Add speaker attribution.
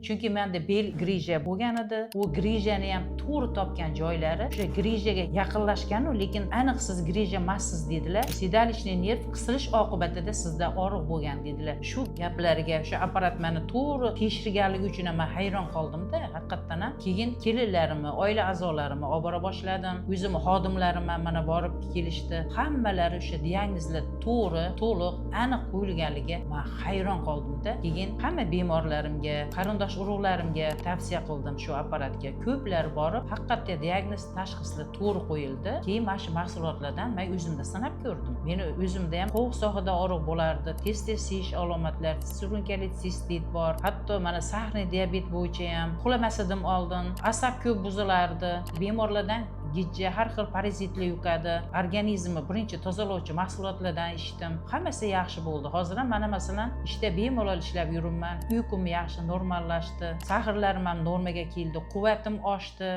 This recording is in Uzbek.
Speaker 1: chunki menda bel grija bo'lgan edi. U grijani ham to'g'ri topgan joylari o'sha grijaga yaqinlashgan-u, lekin aniq siz grija emassiz dedilar. Седалищный nerv qisilish oqibatida sizda og'riq bo'lgan dedilar. Shu gaplariga o'sha apparat meni to'g'ri tekshirganligi uchun ham men hayron qoldim-da, haqiqatdan ham. Keyin kelinlarimni, oila a'zolarimni olib bora boshladim. O'zimni xodimlarim ham mana borib kelishdi. Hammalari o'sha diagnozlar to'g'ri, to'liq, aniq qo'yilganligiga men hayron qoldim-da. Keyin hamma bemorlarimga, qarindosh urug'larimga tavsiya qildim shu apparatga. Ko'plari borib, haqiqatda diagnoz tashxislar to'g'ri qo'yildi. Keyin mana shu mahsulotlardan men o'zimda sinab ko'rdim. Meni o'zimda ham qo'q sohada og'riq bo'lardi, tez-tez siyish alomatlari, surunkali sistit bor. Hatto mana sahniy diabet bo'yicha ham uxlamasdim oldin, asab ko'p buzilardi. Bemorlardan gijja, har xil parazitlar yuqadi. Organizmni birinchi tozalovchi mahsulotlardan ichdim. Hammasi yaxshi bo'ldi. Hozir ham mana masalan ishda bemalol ishlab yuribman. Uyqum yaxshi, normallashdi. Sahrlarim ham normaga keldi. Quvvatim oshdi.